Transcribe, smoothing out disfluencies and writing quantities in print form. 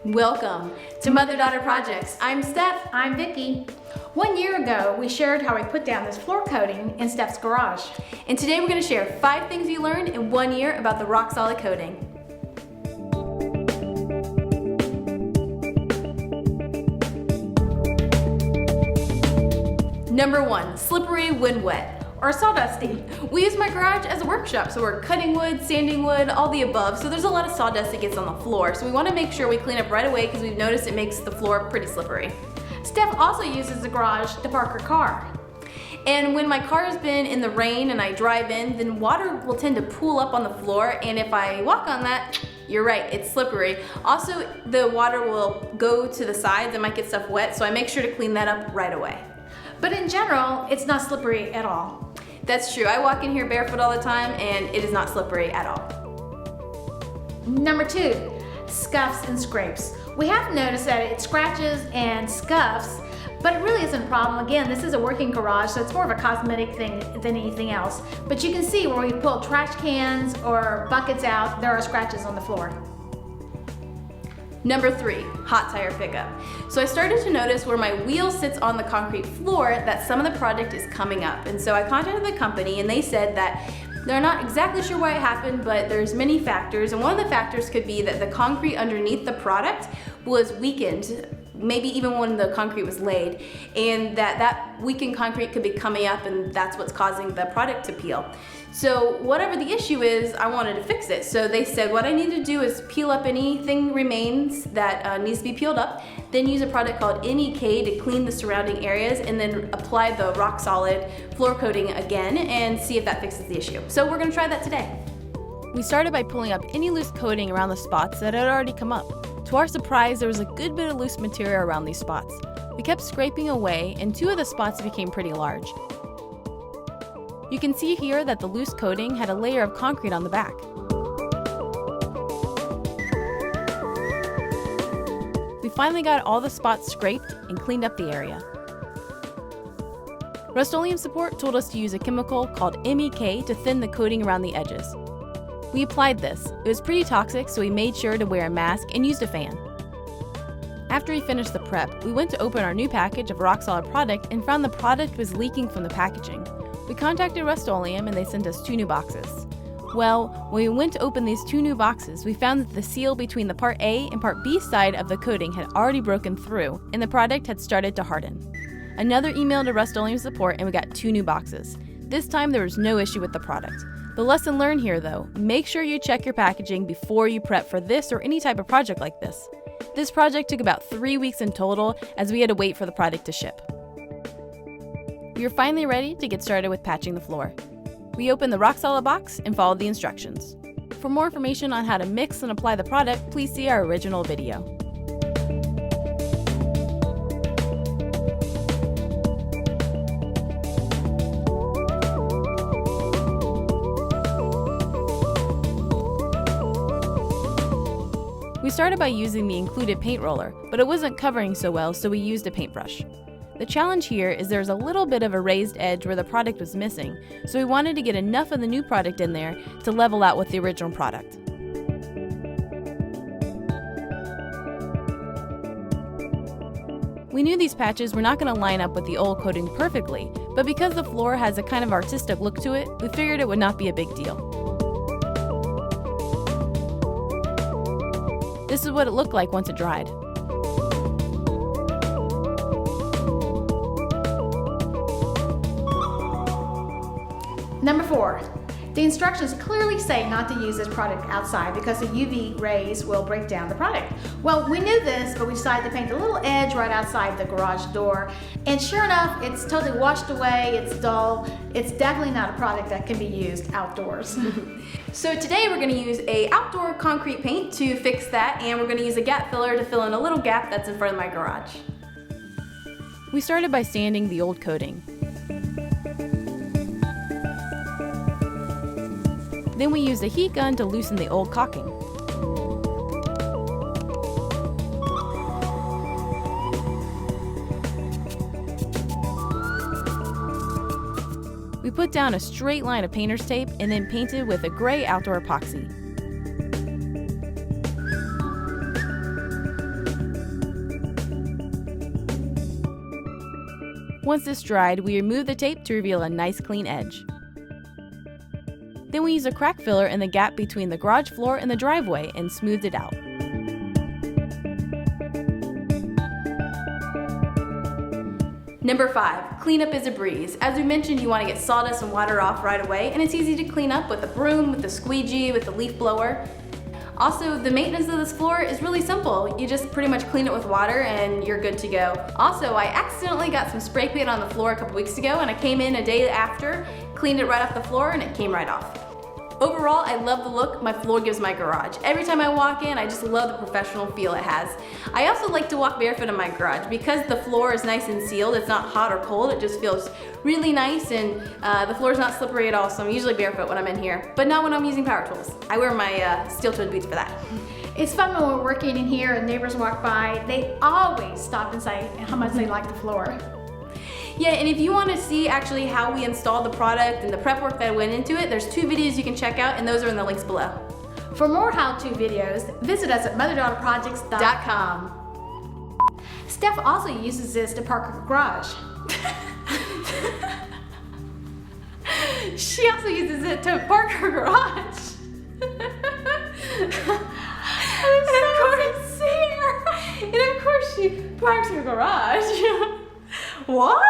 Welcome to Mother-Daughter Projects. I'm Steph. I'm Vicki. 1 year ago, we shared how we put down this floor coating in Steph's garage. And today we're going to share 5 things you learned in 1 year about the RockSolid coating. Number 1, slippery when wet. Or sawdusty. We use my garage as a workshop, so we're cutting wood, sanding wood, all the above, so there's a lot of sawdust that gets on the floor, so we want to make sure we clean up right away because we've noticed it makes the floor pretty slippery. Steph also uses the garage to park her car. And when my car has been in the rain and I drive in, then water will tend to pool up on the floor, and if I walk on that, you're right, it's slippery. Also, the water will go to the sides and might get stuff wet, so I make sure to clean that up right away. But in general, it's not slippery at all. That's true. I walk in here barefoot all the time and it is not slippery at all. Number 2, scuffs and scrapes. We have noticed that it scratches and scuffs, but it really isn't a problem. Again, this is a working garage, so it's more of a cosmetic thing than anything else. But you can see where we pull trash cans or buckets out, there are scratches on the floor. Number 3, hot tire pickup. So I started to notice where my wheel sits on the concrete floor that some of the product is coming up. And so I contacted the company and they said that they're not exactly sure why it happened, but there's many factors. And one of the factors could be that the concrete underneath the product was weakened, maybe even when the concrete was laid, and that weakened concrete could be coming up and that's what's causing the product to peel. So whatever the issue is, I wanted to fix it. So they said what I need to do is peel up anything remains that needs to be peeled up, then use a product called NEK to clean the surrounding areas, and then apply the RockSolid floor coating again and see if that fixes the issue. So we're gonna try that today. We started by pulling up any loose coating around the spots that had already come up. To our surprise, there was a good bit of loose material around these spots. We kept scraping away and 2 of the spots became pretty large. You can see here that the loose coating had a layer of concrete on the back. We finally got all the spots scraped and cleaned up the area. Rust-oleum support told us to use a chemical called MEK to thin the coating around the edges. We applied this. It was pretty toxic, so we made sure to wear a mask and used a fan. After we finished the prep, we went to open our new package of RockSolid product and found the product was leaking from the packaging. We contacted Rust-Oleum and they sent us 2 new boxes. Well, when we went to open these 2 new boxes, we found that the seal between the part A and part B side of the coating had already broken through and the product had started to harden. Another email to Rust-Oleum support and we got 2 new boxes. This time there was no issue with the product. The lesson learned here though, make sure you check your packaging before you prep for this or any type of project like this. This project took about 3 weeks in total as we had to wait for the product to ship. We are finally ready to get started with patching the floor. We opened the RockSolid box and followed the instructions. For more information on how to mix and apply the product, please see our original video. We started by using the included paint roller, but it wasn't covering so well, so we used a paintbrush. The challenge here is there's a little bit of a raised edge where the product was missing, so we wanted to get enough of the new product in there to level out with the original product. We knew these patches were not going to line up with the old coating perfectly, but because the floor has a kind of artistic look to it, we figured it would not be a big deal. This is what it looked like once it dried. Number 4, the instructions clearly say not to use this product outside because the UV rays will break down the product. Well, we knew this, but we decided to paint a little edge right outside the garage door. And sure enough, it's totally washed away, it's dull. It's definitely not a product that can be used outdoors. So today we're going to use a outdoor concrete paint to fix that, and we're going to use a gap filler to fill in a little gap that's in front of my garage. We started by sanding the old coating. Then we used a heat gun to loosen the old caulking. We put down a straight line of painter's tape and then painted with a gray outdoor epoxy. Once this dried, we remove the tape to reveal a nice clean edge. Then we use a crack filler in the gap between the garage floor and the driveway and smoothed it out. Number 5, cleanup is a breeze. As we mentioned, you want to get sawdust and water off right away, and it's easy to clean up with a broom, with a squeegee, with a leaf blower. Also, the maintenance of this floor is really simple. You just pretty much clean it with water and you're good to go. Also, I accidentally got some spray paint on the floor a couple weeks ago, and I came in a day after, cleaned it right off the floor, and it came right off. Overall, I love the look my floor gives my garage. Every time I walk in, I just love the professional feel it has. I also like to walk barefoot in my garage. Because the floor is nice and sealed, it's not hot or cold, it just feels really nice, and the floor is not slippery at all, so I'm usually barefoot when I'm in here, but not when I'm using power tools. I wear my steel-toed boots for that. It's fun when we're working in here and neighbors walk by, they always stop and say how much they like the floor. Yeah, and if you want to see actually how we installed the product and the prep work that went into it, there's 2 videos you can check out, and those are in the links below. For more how-to videos, visit us at motherdaughterprojects.com. Steph also uses this to park her garage. She also uses it to park her garage. And of course she parks her garage. What?